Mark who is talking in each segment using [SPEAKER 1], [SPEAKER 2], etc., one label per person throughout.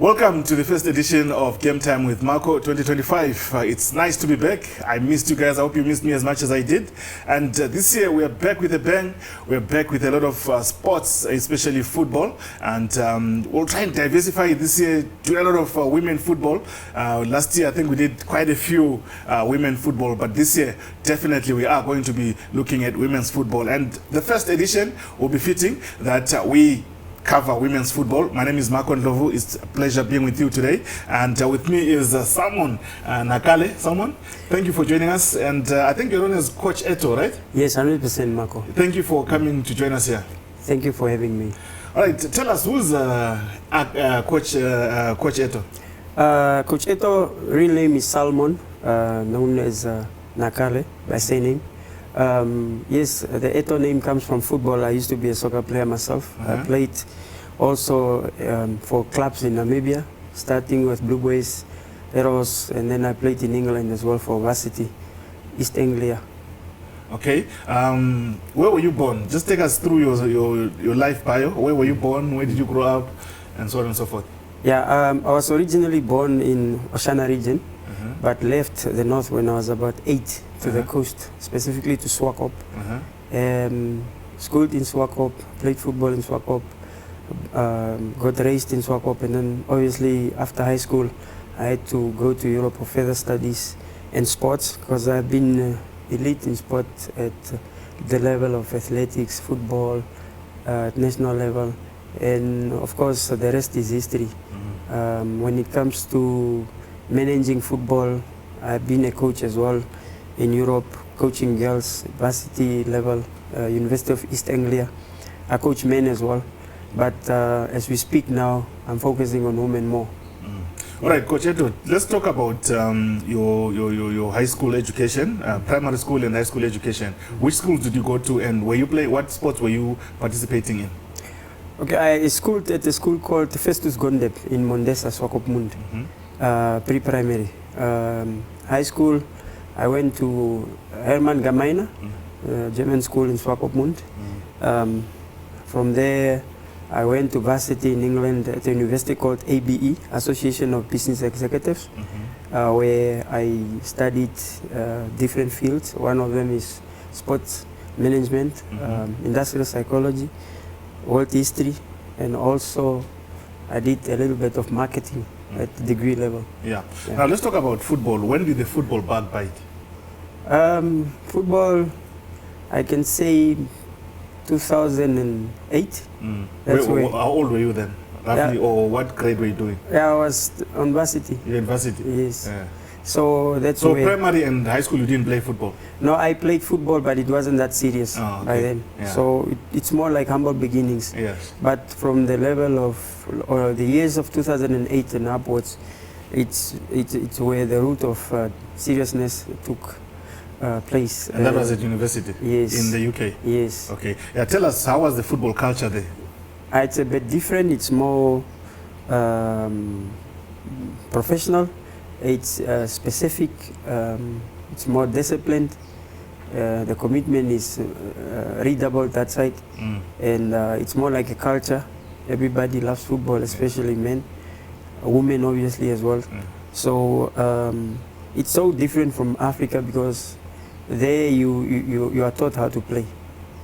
[SPEAKER 1] Welcome to the first edition of Game Time with Marco 2025. It's nice to be back. I missed you guys. I hope you missed me as much as I did. And this year we are back with a bang. We're back with a lot of sports, especially football. And we'll try and diversify this year, do a lot of women football. Last year I think we did quite a few women football, but this year definitely we are going to be looking at women's football. And the first edition will be fitting that we cover women's football. My name is Marco Ndlovu. It's a pleasure being with you today. And with me is Salmon Nakale. Salmon, thank you for joining us. And I think you're known as Coach Eto, right?
[SPEAKER 2] Yes, 100% Marco.
[SPEAKER 1] Thank you for coming to join us here.
[SPEAKER 2] Thank you for having me.
[SPEAKER 1] All right, tell us who's Coach Eto?
[SPEAKER 2] Coach Eto, real name is Salmon, known as Nakale by surname. Yes, the Eto name comes from football. I used to be a soccer player myself. I played also for clubs in Namibia, starting with Blue Boys, Aros, and then I played in England as well for Varsity, East Anglia.
[SPEAKER 1] Okay, where were you born? Just take us through your life bio. Where were you born? Where did you grow up? And so on and so forth.
[SPEAKER 2] Yeah, I was originally born in Oshana region, but left the north when I was about 8 to the coast, specifically to Swakop. Schooled in Swakop, played football in Swakop, got raised in Swakop, and then obviously after high school I had to go to Europe for further studies and sports, because I've been elite in sport at the level of athletics, football, at national level, and of course the rest is history. When it comes to managing football, I've been a coach as well in Europe, coaching girls, varsity level, University of East Anglia. I coach men as well, but as we speak now, I'm focusing on women more.
[SPEAKER 1] All right, Coach Eto, let's talk about your high school education, primary school and high school education. Which schools did you go to, and where you play? What sports were you participating in?
[SPEAKER 2] Okay, I schooled at a school called Festus Gondep in Mondesa, Swakopmund, pre-primary. High school, I went to Herman Gamaina, German school in Swakopmund. From there, I went to varsity in England at a university called ABE, Association of Business Executives, where I studied different fields. One of them is sports management, industrial psychology, world history, and also I did a little bit of marketing at the degree level.
[SPEAKER 1] Yeah. Now let's talk about football. When did the football bug bite?
[SPEAKER 2] Football, I can say 2008.
[SPEAKER 1] How old were you then? Roughly, or what grade were you doing?
[SPEAKER 2] Yeah, I was on varsity.
[SPEAKER 1] University?
[SPEAKER 2] Yes.
[SPEAKER 1] Yeah.
[SPEAKER 2] So that's
[SPEAKER 1] so primary and high school you didn't play football?
[SPEAKER 2] No, I played football, but it wasn't that serious by then. Yeah. So it's more like humble beginnings.
[SPEAKER 1] Yes.
[SPEAKER 2] But from the level of, or the years of 2008 and upwards, it's where the root of seriousness took place.
[SPEAKER 1] And that was at university?
[SPEAKER 2] Yes.
[SPEAKER 1] In the UK?
[SPEAKER 2] Yes.
[SPEAKER 1] Okay. Yeah, tell us, how was the football culture there?
[SPEAKER 2] It's a bit different. It's more professional. It's specific, it's more disciplined. The commitment is redoubled that side, and it's more like a culture. Everybody loves football, especially men, women obviously as well. So it's so different from Africa, because there you are taught how to play.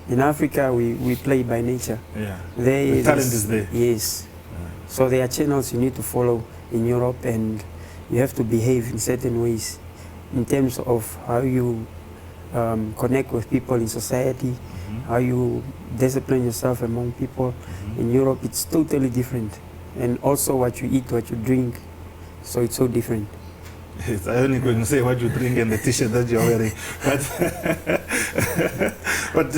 [SPEAKER 2] In Africa we play by nature.
[SPEAKER 1] Yeah.
[SPEAKER 2] The
[SPEAKER 1] talent is there.
[SPEAKER 2] Yes. So there are channels you need to follow in Europe, and you have to behave in certain ways in terms of how you connect with people in society, how you discipline yourself among people. In Europe, it's totally different. And also what you eat, what you drink, so it's so different.
[SPEAKER 1] It's ironic when you say what you drink and the t-shirt that you're wearing. But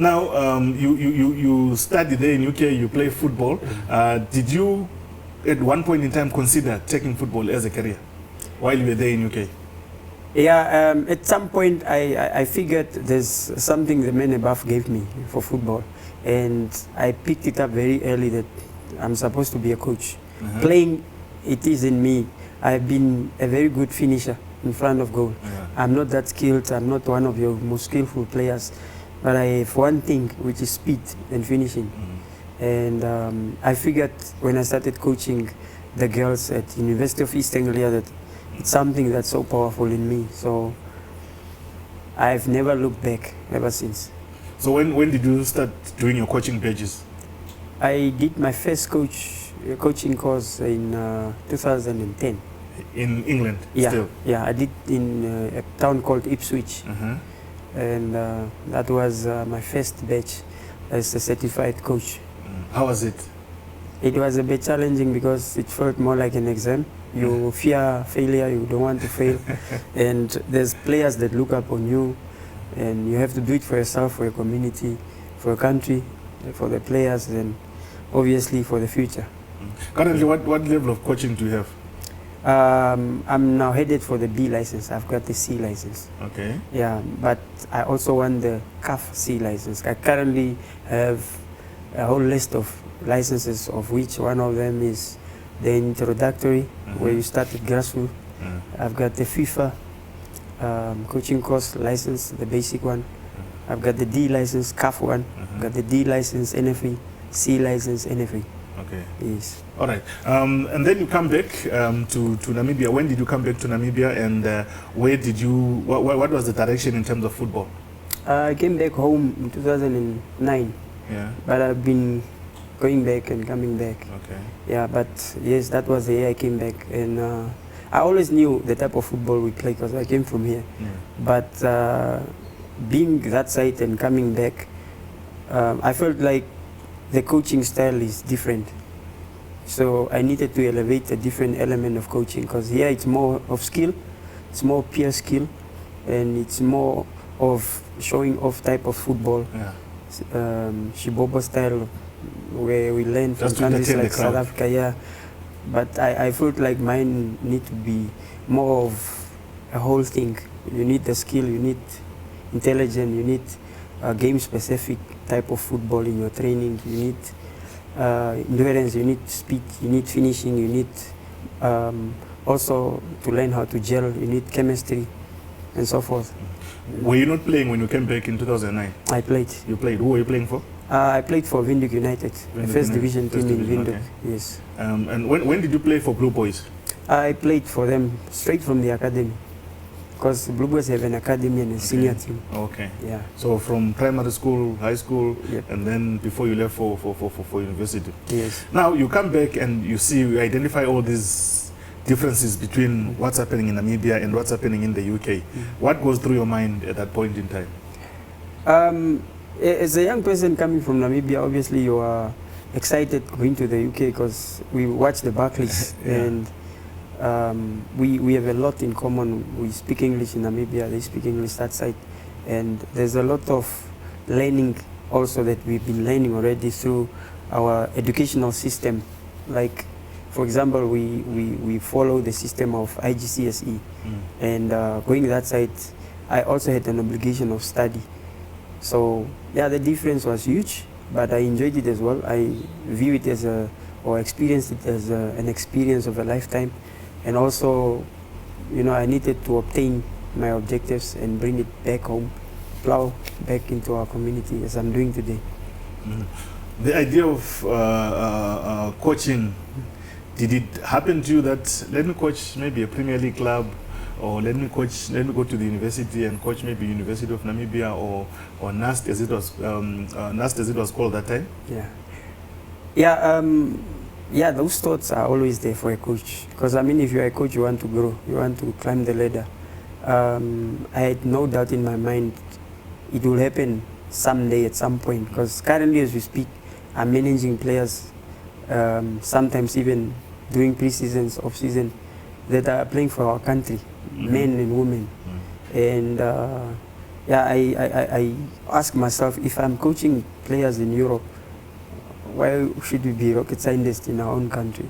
[SPEAKER 1] now you study there in UK, you play football. Did you at one point in time consider taking football as a career while you were there in UK?
[SPEAKER 2] Yeah, at some point I figured there's something the man above gave me for football, and I picked it up very early that I'm supposed to be a coach. Playing, it is in me. I've been a very good finisher in front of goal. I'm not that skilled, I'm not one of your most skillful players, but I have one thing, which is speed and finishing. And I figured when I started coaching, the girls at University of East Anglia that it's something that's so powerful in me. So I've never looked back ever since.
[SPEAKER 1] So when did you start doing your coaching pages?
[SPEAKER 2] I did my first coaching course in 2010.
[SPEAKER 1] In England?
[SPEAKER 2] Yeah,
[SPEAKER 1] Still?
[SPEAKER 2] yeah, I did in a town called Ipswich, and that was my first batch as a certified coach.
[SPEAKER 1] How was it?
[SPEAKER 2] It was a bit challenging because it felt more like an exam. You fear failure, you don't want to fail, and there's players that look up on you, and you have to do it for yourself, for your community, for your country, for the players, and obviously for the future.
[SPEAKER 1] Currently, what level of coaching do you have?
[SPEAKER 2] I'm now headed for the B license. I've got the C license.
[SPEAKER 1] Okay.
[SPEAKER 2] Yeah, but I also want the CAF C license. I currently have a whole list of licenses, of which one of them is the introductory, where you start at grassroots. I've got the FIFA coaching course license, the basic one. I've got the D license, CAF one. I've got the D license, NFA, C license, NFA.
[SPEAKER 1] Okay.
[SPEAKER 2] Yes.
[SPEAKER 1] All right. And then you come back to Namibia. When did you come back to Namibia, and where did you? What was the direction in terms of football?
[SPEAKER 2] I came back home in 2009.
[SPEAKER 1] Yeah.
[SPEAKER 2] But I've been going back and coming back.
[SPEAKER 1] Okay.
[SPEAKER 2] Yeah, but yes, that was the year I came back, and I always knew the type of football we play because I came from here. But being that side and coming back, I felt like the coaching style is different. So I needed to elevate a different element of coaching, because here it's more of skill, it's more pure skill, and it's more of showing off type of football.
[SPEAKER 1] Yeah.
[SPEAKER 2] Shibobo style, where we learn from
[SPEAKER 1] Just to
[SPEAKER 2] countries
[SPEAKER 1] entertain
[SPEAKER 2] like
[SPEAKER 1] the crowd.
[SPEAKER 2] South Africa. Yeah, but I felt like mine need to be more of a whole thing. You need the skill, you need intelligence, you need a game-specific type of football in your training. You need endurance, you need speed, you need finishing, you need also to learn how to gel, you need chemistry, and so forth.
[SPEAKER 1] Were you not playing when you came back in 2009?
[SPEAKER 2] I played.
[SPEAKER 1] You played. Who were you playing for?
[SPEAKER 2] I played for Windhoek United, the first division team in Windhoek.
[SPEAKER 1] Okay.
[SPEAKER 2] Yes.
[SPEAKER 1] And when did you play for Blue Boys?
[SPEAKER 2] I played for them straight from the academy, because Blue Boys have an academy and a senior team.
[SPEAKER 1] Okay.
[SPEAKER 2] Yeah.
[SPEAKER 1] So from primary school, high school,
[SPEAKER 2] Yep.
[SPEAKER 1] and then before you left for university.
[SPEAKER 2] Yes.
[SPEAKER 1] Now you come back and you see, you identify all these differences between what's happening in Namibia and what's happening in the UK. What goes through your mind at that point in time?
[SPEAKER 2] As a young person coming from Namibia, obviously you are excited going to the UK because we watch the Barclays and we have a lot in common. We speak English in Namibia, they speak English that side, and there's a lot of learning also that we've been learning already through our educational system. Like, for example, we follow the system of IGCSE, and going that side, I also had an obligation of study. So yeah, the difference was huge, but I enjoyed it as well. I view it as or experienced it as an experience of a lifetime. And also, you know, I needed to obtain my objectives and bring it back home, plow back into our community as I'm doing today.
[SPEAKER 1] The idea of coaching, did it happen to you that let me coach maybe a Premier League club, or let me go to the university and coach maybe University of Namibia or NAST as it was NAST as it was called that time?
[SPEAKER 2] Yeah, those thoughts are always there for a coach, because I mean, if you're a coach, you want to grow, you want to climb the ladder. I had no doubt in my mind it will happen someday at some point, because currently as we speak, I'm managing players, sometimes even doing pre-seasons, off-season, that are playing for our country, men and women. And I ask myself, if I'm coaching players in Europe, why should we be rocket scientists in our own country?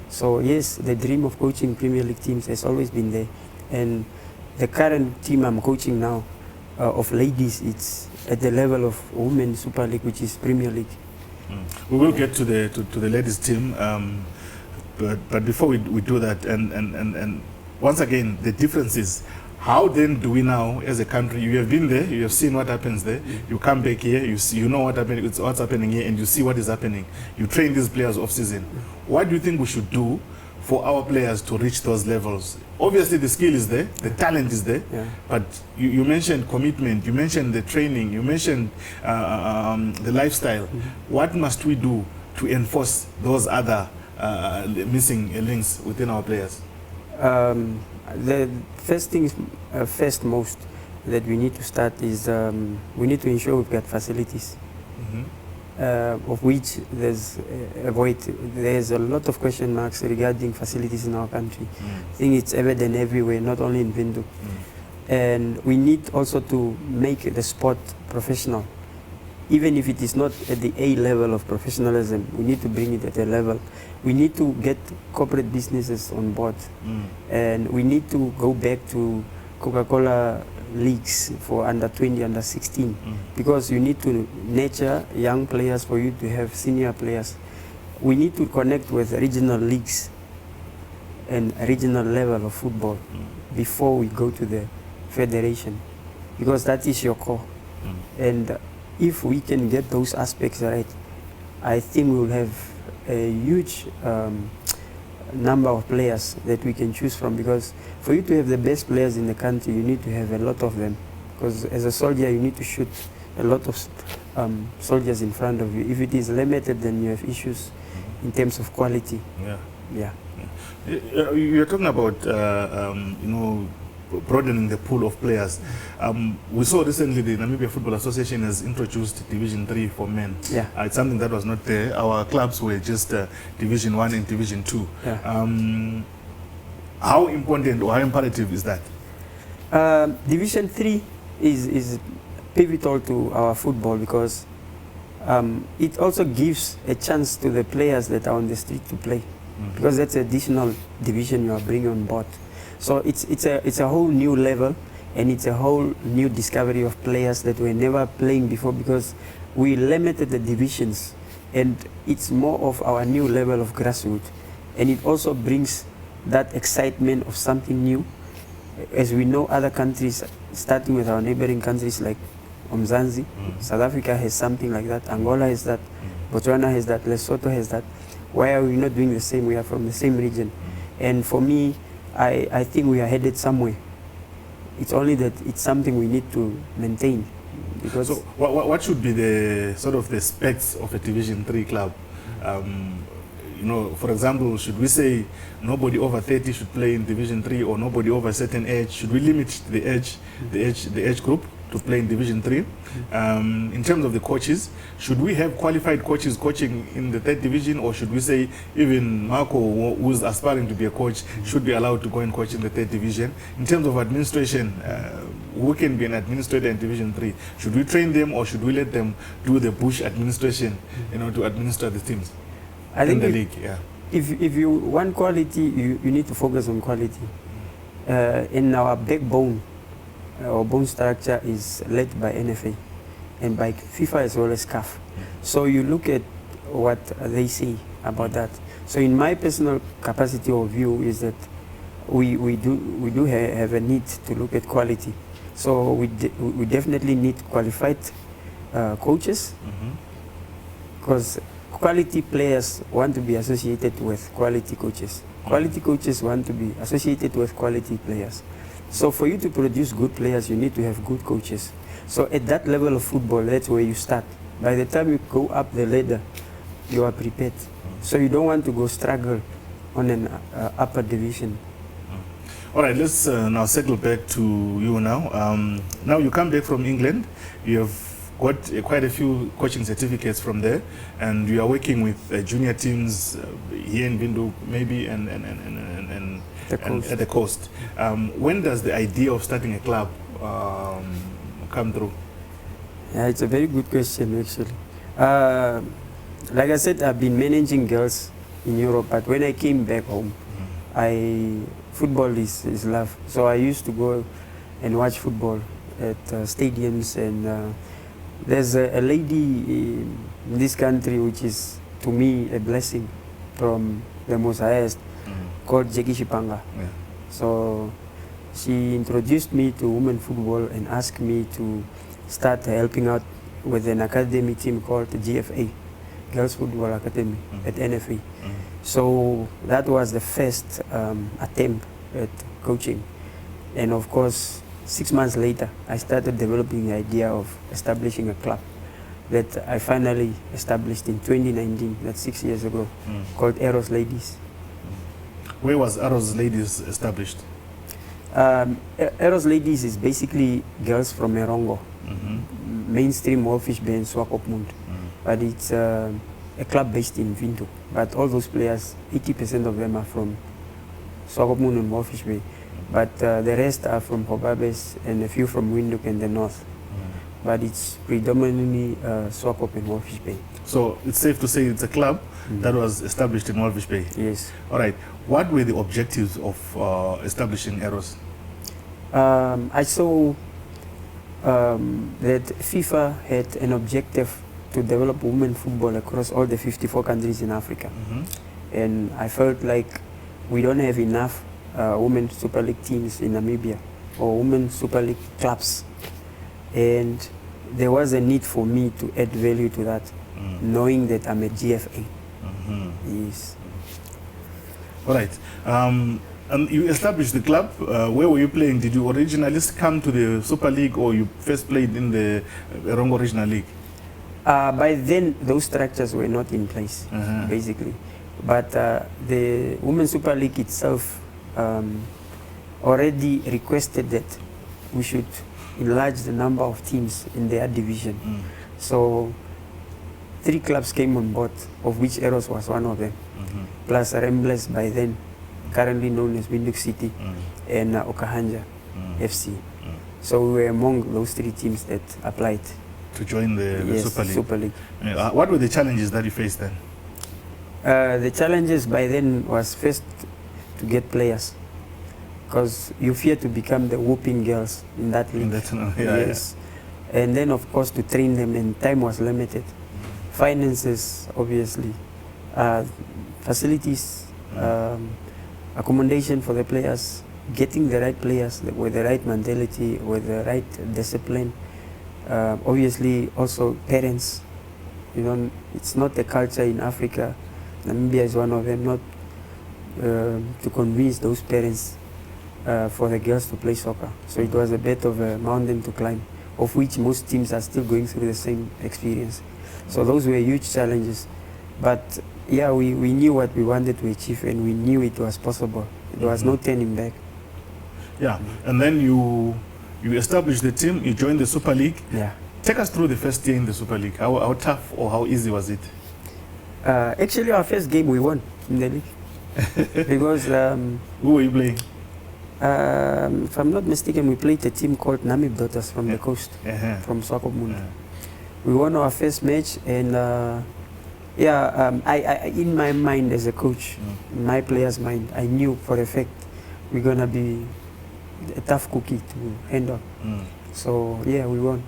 [SPEAKER 2] So yes, the dream of coaching Premier League teams has always been there. And the current team I'm coaching now, of ladies, it's at the level of Women's Super League, which is Premier League.
[SPEAKER 1] We will get to the ladies team, but before we do that, and once again, the difference is, how then do we now, as a country, you have been there, you have seen what happens there, you come back here, you know what's happening here, and you see what is happening. You train these players off season. What do you think we should do for our players to reach those levels? Obviously, the skill is there, the talent is there, but you mentioned commitment, you mentioned the training, you mentioned the lifestyle. What must we do to enforce those other missing links within our players?
[SPEAKER 2] The first thing, first most that we need to start is we need to ensure we've got facilities. Of which there's there's a lot of question marks regarding facilities in our country. I think it's evident everywhere, not only in Windhoek. And we need also to make the sport professional. Even if it is not at the A level of professionalism, we need to bring it at a level. We need to get corporate businesses on board. And we need to go back to Coca-Cola leagues for under 20, under 16, because you need to nurture young players for you to have senior players. We need to connect with regional leagues and regional level of football before we go to the federation, because that is your core. And if we can get those aspects right, I think we will have a huge number of players that we can choose from, because for you to have the best players in the country, you need to have a lot of them, because as a soldier you need to shoot a lot of soldiers in front of you. If it is limited, then you have issues in terms of quality.
[SPEAKER 1] You're talking about broadening the pool of players. We saw recently the Namibia Football Association has introduced Division 3 for men. It's something that was not there. Our clubs were just Division 1 and Division 2. How important or how imperative is that?
[SPEAKER 2] Division 3 is pivotal to our football, because it also gives a chance to the players that are on the street to play, because that's additional division you are bringing on board. So it's a whole new level, and it's a whole new discovery of players that were never playing before, because we limited the divisions, and it's more of our new level of grassroots. And it also brings that excitement of something new. As we know, other countries, starting with our neighboring countries like Mzansi, South Africa has something like that, Angola has that, Botswana has that, Lesotho has that. Why are we not doing the same? We are from the same region. And for me, I think we are headed somewhere. It's only that it's something we need to maintain. Because
[SPEAKER 1] so what should be the sort of the specs of a Division 3 club? For example, should we say nobody over 30 should play in Division 3, or nobody over a certain age? Should we limit the age group to play in Division 3? In terms of the coaches, should we have qualified coaches coaching in the 3rd division, or should we say even Marco, who's aspiring to be a coach, should be allowed to go and coach in the 3rd division? In terms of administration, who can be an administrator in Division 3? Should we train them, or should we let them do the bush administration, to administer the teams?
[SPEAKER 2] I think
[SPEAKER 1] in the league,
[SPEAKER 2] if you want quality, you need to focus on quality. In our backbone, our bone structure is led by NFA and by FIFA as well as CAF. So you look at what they say about that. So in my personal capacity or view is that we do have a need to look at quality. So we definitely need qualified coaches, because quality players want to be associated with quality coaches. Quality coaches want to be associated with quality players. So for you to produce good players, you need to have good coaches. So at that level of football, that's where you start. By the time you go up the ladder, you are prepared. So you don't want to go struggle on an upper division.
[SPEAKER 1] All right, let's now circle back to you now. Now you come back from England. You have got quite a few coaching certificates from there, and you are working with junior teams here in Windhoek, maybe, and at the coast. When does the idea of starting a club come through?
[SPEAKER 2] Yeah, it's a very good question, actually. Like I said, I've been managing girls in Europe, but when I came back home, football is love. So I used to go and watch football at stadiums, and there's a lady in this country which is, to me, a blessing from the most highest, called Jackie Shipanga. So she introduced me to women football and asked me to start helping out with an academy team called the GFA. Girls Football Academy at NFA. So that was the first attempt at coaching. And of course, 6 months later, I started developing the idea of establishing a club that I finally established in 2019, that's 6 years ago, called Aros Ladies.
[SPEAKER 1] Where was Aros Ladies established?
[SPEAKER 2] Aros Ladies is basically girls from Erongo, mainstream Wolfish Bay and Swakopmund. But it's a club based in Windhoek. But all those players, 80% of them are from Swakopmund and Wolfish Bay. But the rest are from Hobabes and a few from Windhoek and the north. But it's predominantly Swakop and Wolfish Bay.
[SPEAKER 1] So it's safe to say it's a club that was established in Wolfish Bay?
[SPEAKER 2] Yes.
[SPEAKER 1] All right. What were the objectives of establishing Aros?
[SPEAKER 2] I saw that FIFA had an objective to develop women football across all the 54 countries in Africa. And I felt like we don't have enough women Super League teams in Namibia or women Super League clubs. And there was a need for me to add value to that, knowing that I'm a GFA. Yes.
[SPEAKER 1] All right. And you established the club. Where were you playing? Did you originally come to the Super League, or you first played in the Erongo Regional League?
[SPEAKER 2] By then, those structures were not in place, basically. But the Women's Super League itself already requested that we should enlarge the number of teams in their division. So 3 clubs came on board, of which Aros was one of them, plus Ramblers by then, currently known as Windhoek City, and Okahanja FC. So we were among those 3 teams that applied
[SPEAKER 1] to join the Super League. What were the challenges that you faced then?
[SPEAKER 2] The challenges by then was first to get players, because you fear to become the whooping girls in that league. Yes. And then of course to train them, and time was limited. Finances, obviously, facilities, accommodation for the players, getting the right players with the right mentality, with the right discipline. Obviously also parents, you know, it's not a culture in Africa. Namibia is one of them, not to convince those parents for the girls to play soccer. So it was a bit of a mountain to climb, of which most teams are still going through the same experience. So those were huge challenges. But yeah, we knew what we wanted to achieve, and we knew it was possible. There was no turning back.
[SPEAKER 1] Yeah, and then you established the team, you joined the Super League.
[SPEAKER 2] Yeah.
[SPEAKER 1] Take us through the first year in the Super League. How tough or how easy was it?
[SPEAKER 2] Actually, our first game we won in the league. Because
[SPEAKER 1] who were you playing?
[SPEAKER 2] If I'm not mistaken, we played a team called Namib Daughters from the coast, from Swakopmund. We won our first match, and I in my mind as a coach, in my players' mind, I knew for a fact we're gonna be a tough cookie to handle. So yeah, we won.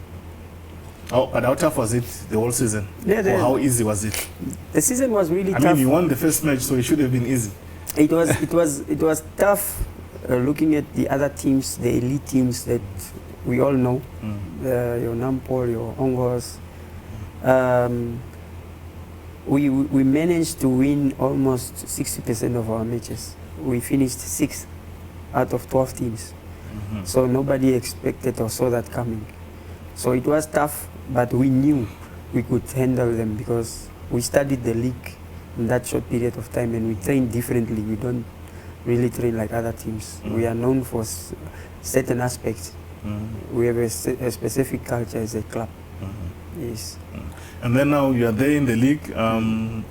[SPEAKER 1] But how tough was it the whole season?
[SPEAKER 2] Yeah,
[SPEAKER 1] or how easy was it?
[SPEAKER 2] The season was really tough.
[SPEAKER 1] I mean, you won the first match, so it should have been easy.
[SPEAKER 2] It was tough. Looking at the other teams, the elite teams that we all know, your Nampol, your Ongos, we managed to win almost 60% of our matches. We finished 6th out of 12 teams. So nobody expected or saw that coming. So it was tough, but we knew we could handle them because we studied the league in that short period of time, and we trained differently. We don't really train like other teams. We are known for certain aspects. We have a specific culture as a club. Yes.
[SPEAKER 1] And then now you are there in the league.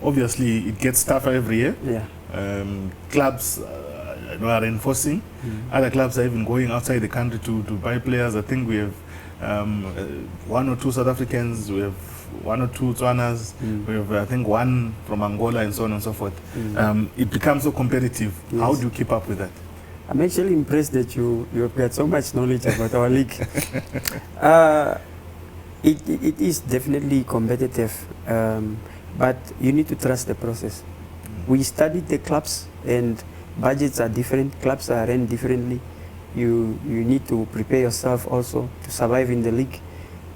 [SPEAKER 1] Obviously, it gets tougher every year.
[SPEAKER 2] Yeah.
[SPEAKER 1] Clubs are enforcing. Other clubs are even going outside the country to buy players. I think we have 1 or 2 South Africans. We have 1 or 2 Tswanas. We have, I think, 1 from Angola, and so on and so forth. It becomes so competitive. Yes. How do you keep up with that?
[SPEAKER 2] I'm actually impressed that you've got so much knowledge about our league. It is definitely competitive, but you need to trust the process. We studied the clubs, and budgets are different. Clubs are run differently. You need to prepare yourself also to survive in the league,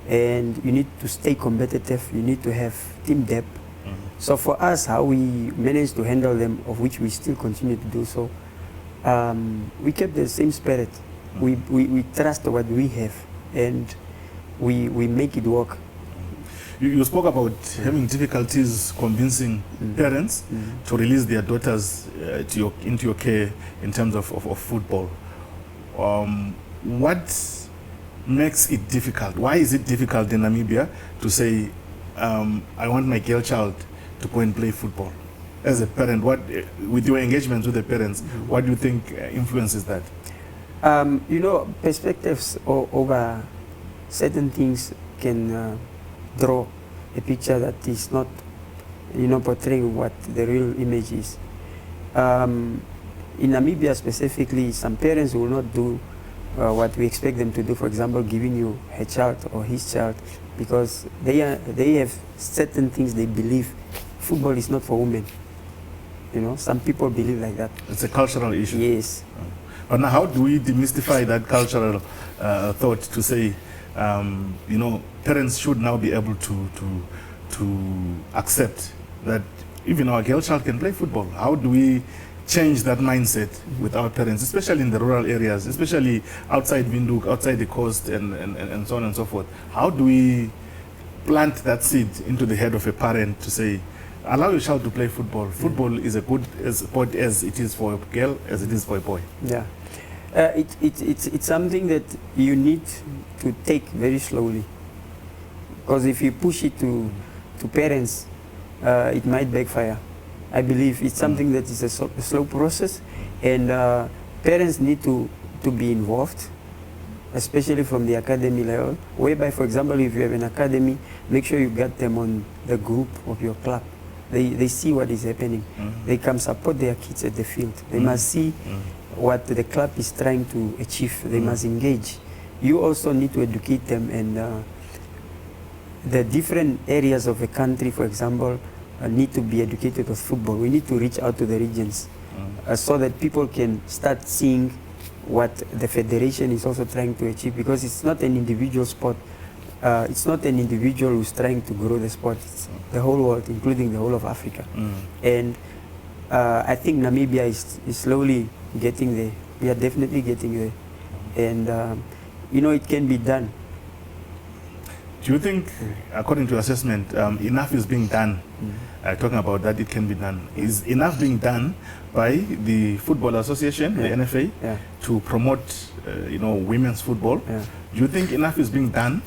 [SPEAKER 2] and you need to stay competitive. You need to have team depth, So for us, how we managed to handle them, of which we still continue to do so, we kept the same spirit. We trust what we have, and we make it work.
[SPEAKER 1] You spoke about having difficulties convincing parents to release their daughters into your care in terms of football. What makes it difficult? Why is it difficult in Namibia to say, I want my girl child to go and play football? As a parent, with your engagements with the parents, what do you think influences that?
[SPEAKER 2] Perspectives over certain things can draw a picture that is not, portraying what the real image is. In Namibia specifically, some parents will not do what we expect them to do. For example, giving you her child or his child, because they have certain things they believe. Football is not for women. Some people believe like that.
[SPEAKER 1] It's a cultural issue.
[SPEAKER 2] Yes.
[SPEAKER 1] But now, how do we demystify that cultural thought to say, parents should now be able to accept that even our girl child can play football? How do we change that mindset with our parents, especially in the rural areas, especially outside Windhoek, outside the coast, and so on and so forth? How do we plant that seed into the head of a parent to say, allow your child to play football? Football is a good sport as it is for a girl, as it is for a boy.
[SPEAKER 2] Yeah. It's something that you need to take very slowly, because if you push it to parents, it might backfire. I believe it's something that is a slow process, and parents need to be involved, especially from the academy level, whereby, for example, if you have an academy, make sure you get them on the group of your club. They see what is happening. They come support their kids at the field. They must see what the club is trying to achieve. They must engage. You also need to educate them, and the different areas of the country, for example, need to be educated with football. We need to reach out to the regions so that people can start seeing what the federation is also trying to achieve, because it's not an individual sport. It's not an individual who's trying to grow the sport. It's the whole world, including the whole of Africa. And I think Namibia is slowly getting there. We are definitely getting there. And, it can be done.
[SPEAKER 1] Do you think, according to your assessment, enough is being done? Talking about that, it can be done. Is enough being done by the Football Association, the NFA, to promote, women's football? Do you think enough is being done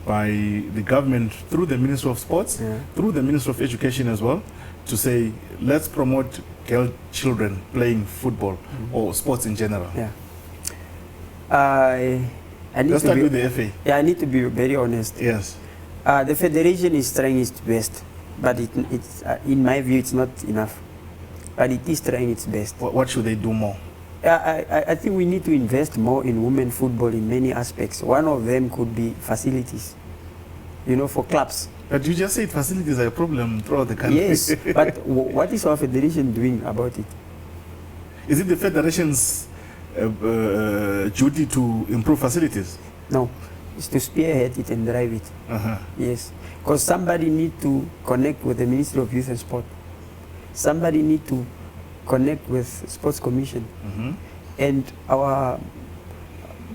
[SPEAKER 1] by the government through the Ministry of Sports, through the Ministry of Education as well, to say, let's promote girl children playing football or sports in general? Let's start with the FA.
[SPEAKER 2] Yeah, I need to be very honest.
[SPEAKER 1] Yes.
[SPEAKER 2] The federation is trying its best, but it's in my view, it's not enough. But it is trying its best.
[SPEAKER 1] What should they do more?
[SPEAKER 2] I think we need to invest more in women football in many aspects. One of them could be facilities, for clubs.
[SPEAKER 1] But you just said facilities are a problem throughout the country.
[SPEAKER 2] Yes, but what is our federation doing about it?
[SPEAKER 1] Is it the federation's duty to improve facilities?
[SPEAKER 2] No, it's to spearhead it and drive it. Yes, because somebody need to connect with the Ministry of Youth and Sport. Somebody need to connect with Sports Commission. And our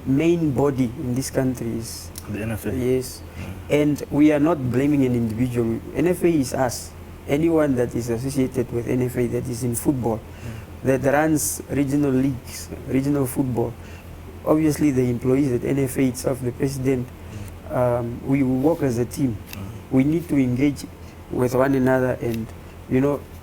[SPEAKER 2] main body in this country is
[SPEAKER 1] the NFA.
[SPEAKER 2] Yes. And we are not blaming an individual. NFA is us. Anyone that is associated with NFA that is in football, that runs regional leagues, regional football. Obviously the employees at NFA itself, the president, we work as a team. We need to engage with one another and,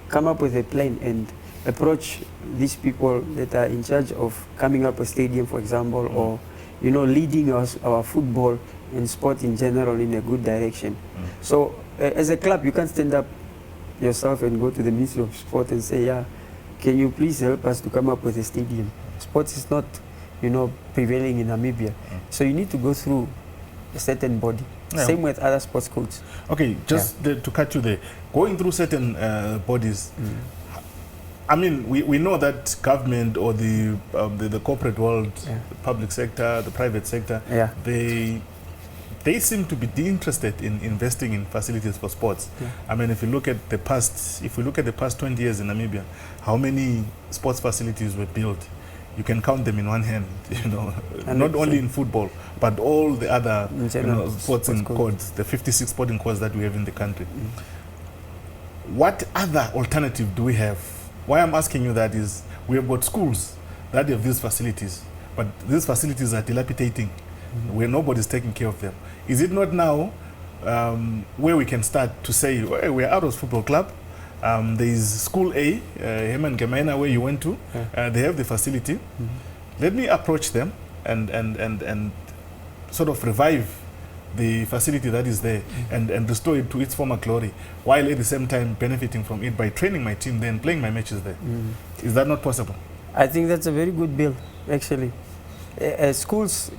[SPEAKER 2] come up with a plan and approach these people that are in charge of coming up a stadium, for example, or, leading our football and sport in general in a good direction. So as a club, you can't stand up yourself and go to the Ministry of Sport and say, can you please help us to come up with a stadium? Sports is not, prevailing in Namibia. So you need to go through a certain body. Same with other sports codes.
[SPEAKER 1] Okay, just to cut you there, going through certain bodies, I mean, we know that government or the corporate world, the public sector, the private sector, they they seem to be interested in investing in facilities for sports.
[SPEAKER 2] Yeah.
[SPEAKER 1] I mean, if we look at the past 20 years in Namibia, how many sports facilities were built? You can count them in one hand, you know,
[SPEAKER 2] 100%.
[SPEAKER 1] not only in football, but all the other
[SPEAKER 2] In general,
[SPEAKER 1] sports and codes, the 56 sporting codes that we have in the country. What other alternative do we have? Why I'm asking you that is, we have got schools that have these facilities, but these facilities are dilapidating, where nobody's taking care of them. Is it not now where we can start to say, hey, we're Aros Football Club, there is School A, Herman Gemaina, where you went to, they have the facility. Let me approach them and sort of revive the facility that is there and restore it to its former glory, while at the same time benefiting from it by training my team there and playing my matches there. Is that not possible?
[SPEAKER 2] I think that's a very good bill, actually. Schools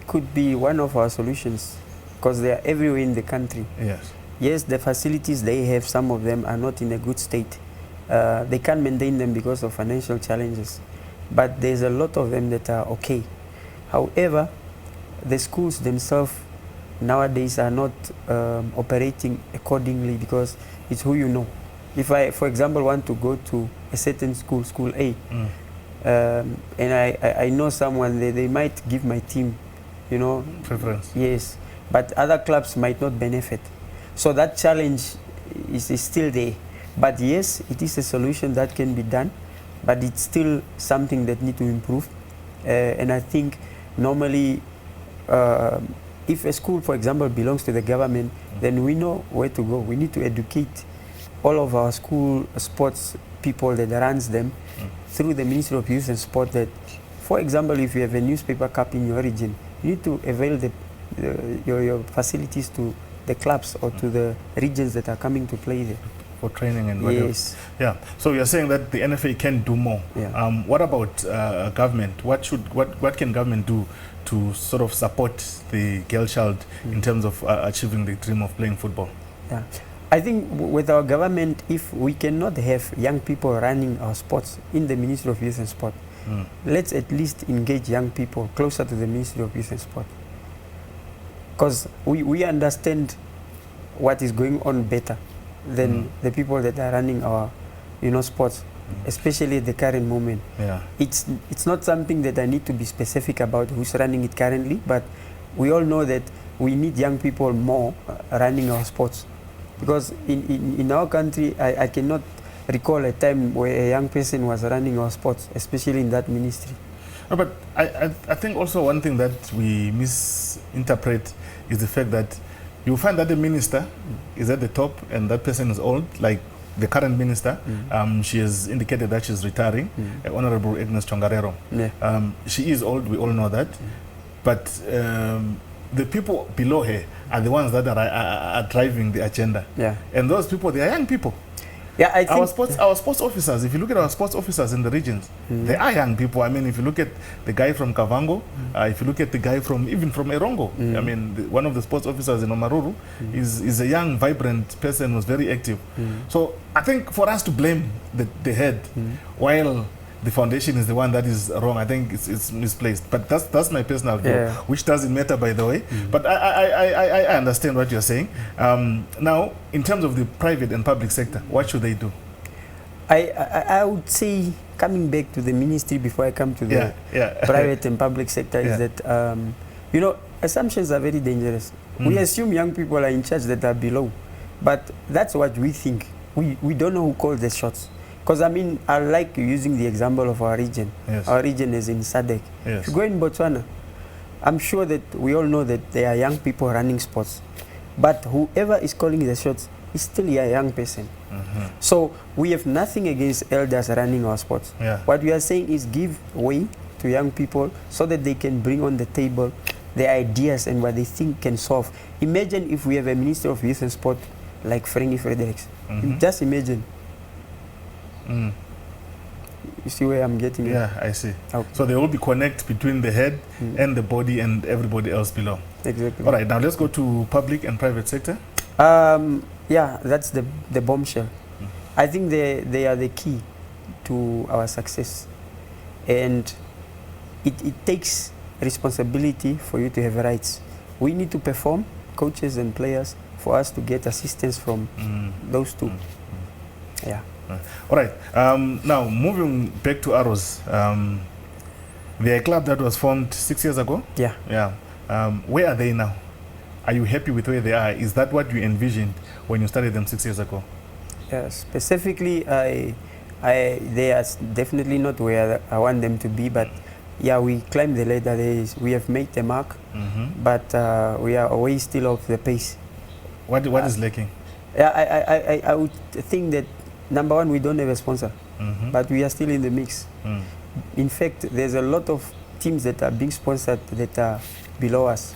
[SPEAKER 2] could be one of our solutions because they are everywhere in the country.
[SPEAKER 1] Yes.
[SPEAKER 2] Yes, the facilities they have, some of them are not in a good state. They can't maintain them because of financial challenges. But there's a lot of them that are okay. However, the schools themselves nowadays are not operating accordingly because it's who you know. If I, for example, want to go to a certain school, School A, and I know someone, they might give my team, you know,
[SPEAKER 1] Preference.
[SPEAKER 2] yes, but other clubs might not benefit. So that challenge is still there. But yes, it is a solution that can be done, but it's still something that needs to improve. And I think normally, if a school, for example, belongs to the government, then we know where to go. We need to educate all of our school sports people that runs them through the Ministry of Youth and Sport that, for example, if you have a newspaper cup in your region, you need to avail your facilities to the clubs or to the regions that are coming to play there.
[SPEAKER 1] For training and whatever.
[SPEAKER 2] Yes.
[SPEAKER 1] Yeah. So you're saying that the NFA can do more.
[SPEAKER 2] Yeah.
[SPEAKER 1] What about government? What can government do to sort of support the girl child in terms of achieving the dream of playing football?
[SPEAKER 2] Yeah. I think with our government, if we cannot have young people running our sports in the Ministry of Youth and Sport, let's at least engage young people closer to the Ministry of Youth and Sport. Because we understand what is going on better than the people that are running our, sports, especially at the current moment.
[SPEAKER 1] Yeah.
[SPEAKER 2] It's not something that I need to be specific about who's running it currently, but we all know that we need young people more running our sports. Because in our country, I cannot recall a time where a young person was running our sports, especially in that ministry.
[SPEAKER 1] No, but I think also one thing that we misinterpret is the fact that you find that the minister is at the top and that person is old, like the current minister. She has indicated that she's retiring, Honorable Agnes Chongarero.
[SPEAKER 2] Yeah.
[SPEAKER 1] She is old, we all know that. But the people below her are the ones that are driving the agenda.
[SPEAKER 2] Yeah.
[SPEAKER 1] And those people, they are young people.
[SPEAKER 2] Yeah, I think
[SPEAKER 1] Our sports officers, if you look at our sports officers in the regions, they are young people. I mean, if you look at the guy from Kavango, if you look at the guy even from Erongo, I mean, one of the sports officers in Omaruru is a young, vibrant person who's very active. So I think for us to blame the head while the foundation is the one that is wrong, I think it's misplaced. But that's my personal view, which doesn't matter, by the way. But I understand what you're saying. Now, in terms of the private and public sector, what should they do?
[SPEAKER 2] I would say, coming back to the ministry before I come to the private and public sector, is that, assumptions are very dangerous. We assume young people are in charge that are below. But that's what we think. We don't know who calls the shots. Because, I like using the example of our region.
[SPEAKER 1] Yes.
[SPEAKER 2] Our region is in SADC.
[SPEAKER 1] Yes.
[SPEAKER 2] If you go in Botswana, I'm sure that we all know that there are young people running sports. But whoever is calling the shots is still a young person. So we have nothing against elders running our sports.
[SPEAKER 1] Yeah.
[SPEAKER 2] What we are saying is give way to young people so that they can bring on the table their ideas and what they think can solve. Imagine if we have a Minister of Youth and Sport like Frankie Fredericks. Just imagine. You see where I'm getting at?
[SPEAKER 1] Yeah, I see.
[SPEAKER 2] Okay.
[SPEAKER 1] So there will be connect between the head and the body and everybody else below.
[SPEAKER 2] Exactly.
[SPEAKER 1] All right, now let's go to public and private sector.
[SPEAKER 2] Yeah, that's the bombshell. I think they are the key to our success. And it takes responsibility for you to have rights. We need to perform coaches and players for us to get assistance from those two. Yeah.
[SPEAKER 1] All right. Now, moving back to Aros, they're a club that was formed 6 years ago.
[SPEAKER 2] Yeah.
[SPEAKER 1] Yeah. Where are they now? Are you happy with where they are? Is that what you envisioned when you started them 6 years ago?
[SPEAKER 2] Specifically, they are definitely not where I want them to be, but yeah, we climbed the ladder. We have made the mark, but we are away still of the pace.
[SPEAKER 1] What is lacking?
[SPEAKER 2] Yeah, I would think that number one, we don't have a sponsor, but we are still in the mix. In fact, there's a lot of teams that are being sponsored that are below us,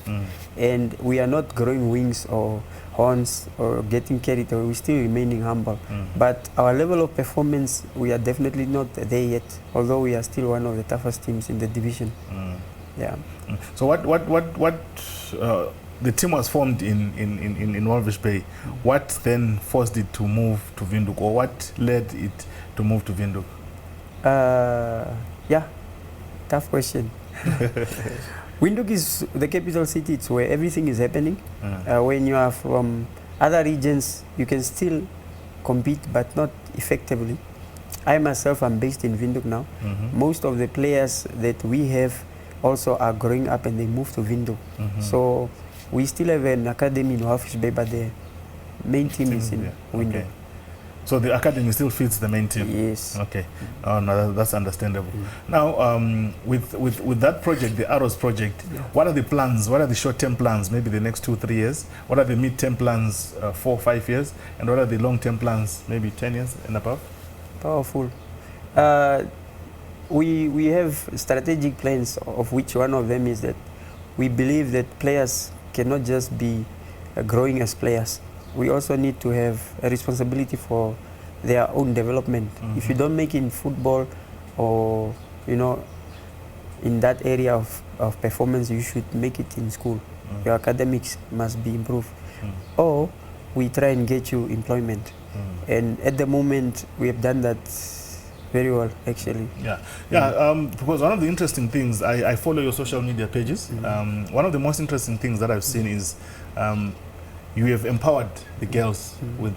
[SPEAKER 2] and we are not growing wings or horns or getting carried away. We're still remaining humble, but our level of performance, we are definitely not there yet, although we are still one of the toughest teams in the division. Yeah.
[SPEAKER 1] So what the team was formed in Walvis Bay. What then forced it to move to Windhoek, or what led it to move to Windhoek?
[SPEAKER 2] Yeah, tough question. Windhoek is the capital city. It's where everything is happening. When you are from other regions, you can still compete, but not effectively. I myself am based in Windhoek now. Most of the players that we have also are growing up and they move to Windhoek. So we still have an academy in Walvis Bay, but the main team is in Windhoek.
[SPEAKER 1] Okay. So the academy still fits the main team?
[SPEAKER 2] Yes.
[SPEAKER 1] Okay. Oh, no, that's understandable. Now, with that project, the Aros project, what are the plans? What are the short-term plans, maybe the next 2-3 years? What are the mid-term plans, 4-5 years? And what are the long-term plans, maybe 10 years and above?
[SPEAKER 2] Powerful. We have strategic plans, of which one of them is that we believe that players cannot just be growing as players. We also need to have a responsibility for their own development. If you don't make it in football or, you know, in that area of performance, you should make it in school. Your academics must be improved. Or we try and get you employment. And at the moment, we have done that very well, actually. Because one of the interesting things, I follow your social media pages. One of the most interesting things that I've seen is you have empowered the girls with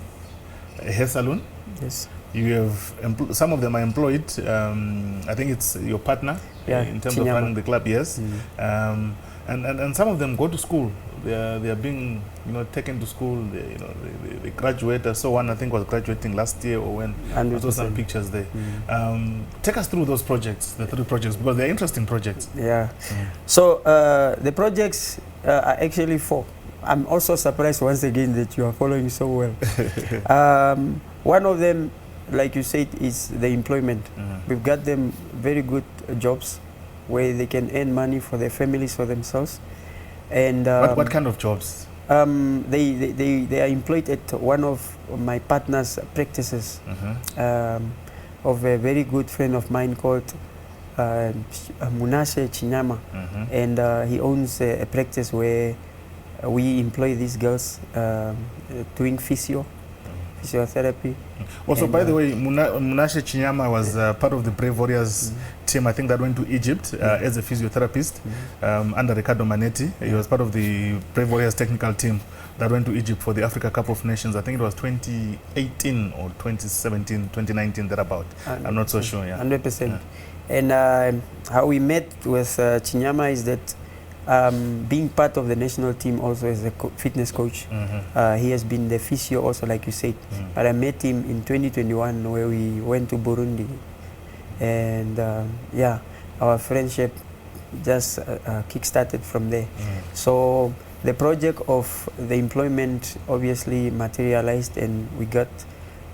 [SPEAKER 2] a hair salon. Yes.
[SPEAKER 1] You have some of them are employed. I think it's your partner in terms of running the club. Yes. And some of them go to school. They are being, you know, taken to school. They graduate. One I think was graduating last year, or when I saw some pictures there. Take us through those projects, the 3 projects, because they're interesting projects.
[SPEAKER 2] Yeah. So the projects are actually 4. I'm also surprised once again that you are following so well. One of them, like you said, is the employment. We've got them very good jobs where they can earn money for their families, for themselves. And
[SPEAKER 1] what kind of jobs?
[SPEAKER 2] They are employed at one of my partner's practices of a very good friend of mine called Munashe Chinyama. And he owns a practice where we employ these girls doing physiotherapy. Also,
[SPEAKER 1] by the way, Munashe Chinyama was part of the Brave Warriors team, I think, that went to Egypt as a physiotherapist under Ricardo Manetti. He was part of the Brave Warriors technical team that went to Egypt for the Africa Cup of Nations. I think it was 2018 or 2017, 2019, thereabout. I'm not so sure.
[SPEAKER 2] 100%. And how we met with Chinyama is that being part of the national team also as a fitness coach, he has been the physio also, like you said. But I met him in 2021 where we went to Burundi, and our friendship just kick-started from there. So the project of the employment obviously materialized, and we got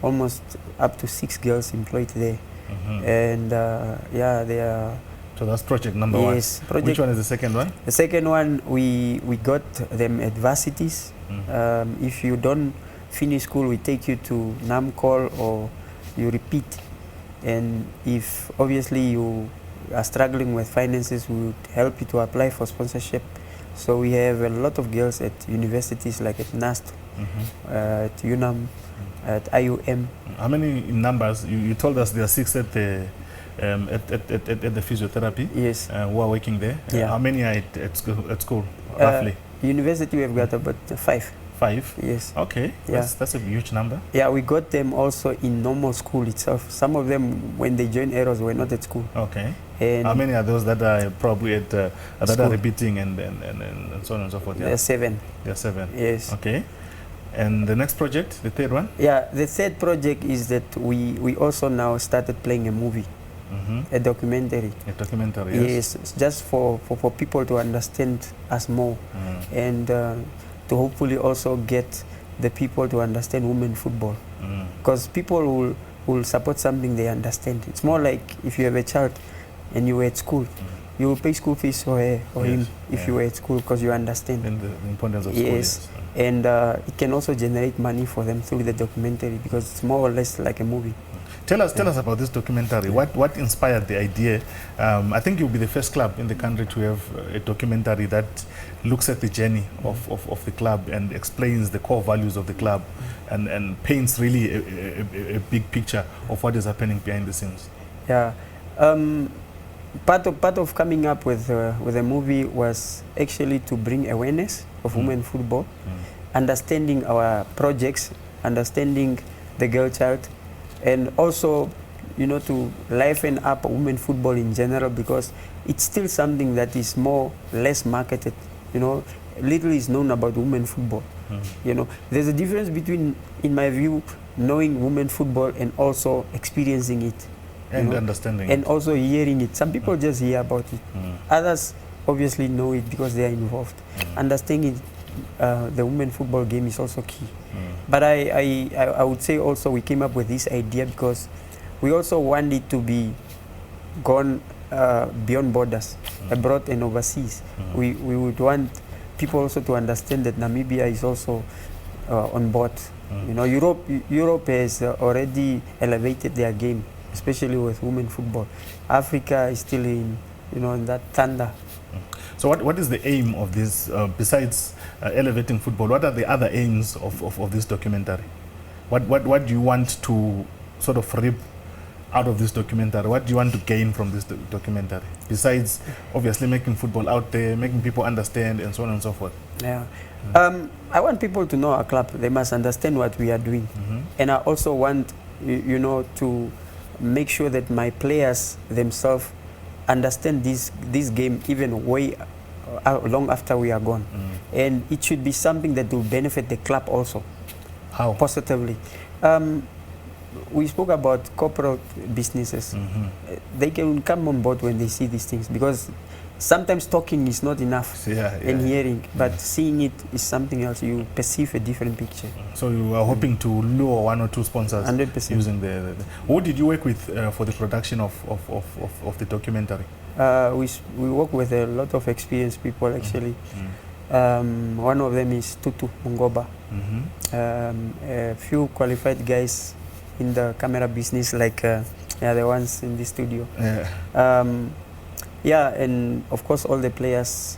[SPEAKER 2] almost up to 6 girls employed there. And they are.
[SPEAKER 1] So that's project number 1.
[SPEAKER 2] Yes.
[SPEAKER 1] Which one is the second one?
[SPEAKER 2] The second one, we got them at varsities. If you don't finish school, we take you to NAMCOL or you repeat. And if obviously you are struggling with finances, we would help you to apply for sponsorship. So we have a lot of girls at universities like at NAST, at UNAM, at IUM.
[SPEAKER 1] How many in numbers? You told us there are 6 at the at the physiotherapy.
[SPEAKER 2] Yes.
[SPEAKER 1] Who are working there?
[SPEAKER 2] Yeah.
[SPEAKER 1] How many are at school roughly?
[SPEAKER 2] University, we've got about 5.
[SPEAKER 1] 5?
[SPEAKER 2] Yes.
[SPEAKER 1] Okay,
[SPEAKER 2] Yeah.
[SPEAKER 1] that's a huge number.
[SPEAKER 2] Yeah, we got them also in normal school itself. Some of them, when they joined Aros, were not at school.
[SPEAKER 1] Okay.
[SPEAKER 2] And
[SPEAKER 1] how many are those that are probably at that
[SPEAKER 2] school.
[SPEAKER 1] are repeating and so on and so forth? Yeah.
[SPEAKER 2] They're 7.
[SPEAKER 1] They're 7.
[SPEAKER 2] Yes.
[SPEAKER 1] Okay. And the next project, the third one?
[SPEAKER 2] Yeah, the third project is that we also now started playing a movie, a documentary.
[SPEAKER 1] A documentary, yes.
[SPEAKER 2] Yes, just for people to understand us more, and to hopefully also get the people to understand women football. Because people will support something they understand. It's more like if you have a child and you were at school, you will pay school fees for her or him if you were at school because you understand.
[SPEAKER 1] And the importance of school.
[SPEAKER 2] Yes. And it can also generate money for them through the documentary because it's more or less like a movie.
[SPEAKER 1] Tell us about this documentary. What inspired the idea? I think you'll be the first club in the country to have a documentary that looks at the journey of the club and explains the core values of the club and paints really a big picture of what is happening behind the scenes.
[SPEAKER 2] Yeah. Part of coming up with a movie was actually to bring awareness of women football, understanding our projects, understanding the girl child, and also, to liven up women football in general because it's still something that is less marketed. Little is known about women football. There's a difference between, in my view, knowing women football and also experiencing it.
[SPEAKER 1] And understanding
[SPEAKER 2] and
[SPEAKER 1] it.
[SPEAKER 2] also hearing it. Some people just hear about it. Others obviously know it because they are involved. Understanding the women football game is also key. But I would say also we came up with this idea because we also want it to be gone beyond borders, abroad and overseas. We would want people also to understand that Namibia is also on board. Europe has already elevated their game, especially with women football. Africa is still in that thunder.
[SPEAKER 1] So what is the aim of this, besides elevating football? What are the other aims of this documentary? What do you want to sort of reap out of this documentary? What do you want to gain from this documentary? Besides obviously making football out there, making people understand and so on and so forth.
[SPEAKER 2] Yeah. I want people to know our club. They must understand what we are doing. And I also want to make sure that my players themselves understand this game even way long after we are gone. And it should be something that will benefit the club also.
[SPEAKER 1] How?
[SPEAKER 2] Positively. We spoke about corporate businesses. They can come on board when they see these things because sometimes talking is not enough and hearing, but seeing it is something else. You perceive a different picture.
[SPEAKER 1] So you are hoping to lure 1 or 2 sponsors
[SPEAKER 2] 100%.
[SPEAKER 1] using the who did you work with for the production of the documentary?
[SPEAKER 2] We work with a lot of experienced people actually. One of them is Tutu Mungoba. A few qualified guys in the camera business, like the ones in the studio. And of course all the players,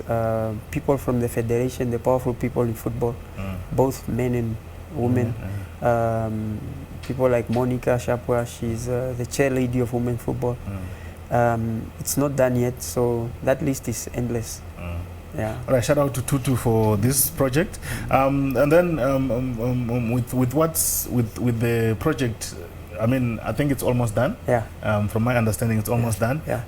[SPEAKER 2] people from the federation, the powerful people in football, both men and women. People like Monica Shapwa, she's the chair lady of women football. It's not done yet, so that list is endless. Yeah.
[SPEAKER 1] All right, shout out to Tutu for this project. And then with the project, I mean, I think it's almost done.
[SPEAKER 2] Yeah.
[SPEAKER 1] From my understanding, it's almost done.
[SPEAKER 2] Yeah.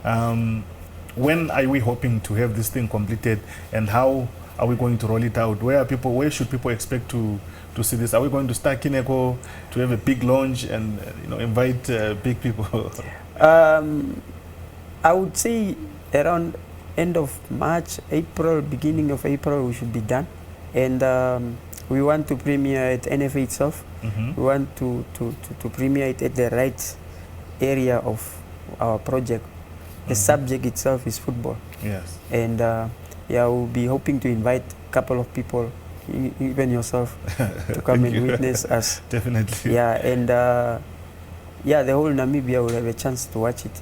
[SPEAKER 1] When are we hoping to have this thing completed, and how are we going to roll it out? Where should people expect to see this? Are we going to start Kineko to have a big launch and invite big people?
[SPEAKER 2] I would say around end of March, April, beginning of April, we should be done. And we want to premiere at NFA itself. We want to premiere it at the right area of our project. The subject itself is football.
[SPEAKER 1] Yes.
[SPEAKER 2] And we'll be hoping to invite a couple of people, even yourself, to come and witness us.
[SPEAKER 1] Definitely.
[SPEAKER 2] Yeah, and the whole Namibia will have a chance to watch it.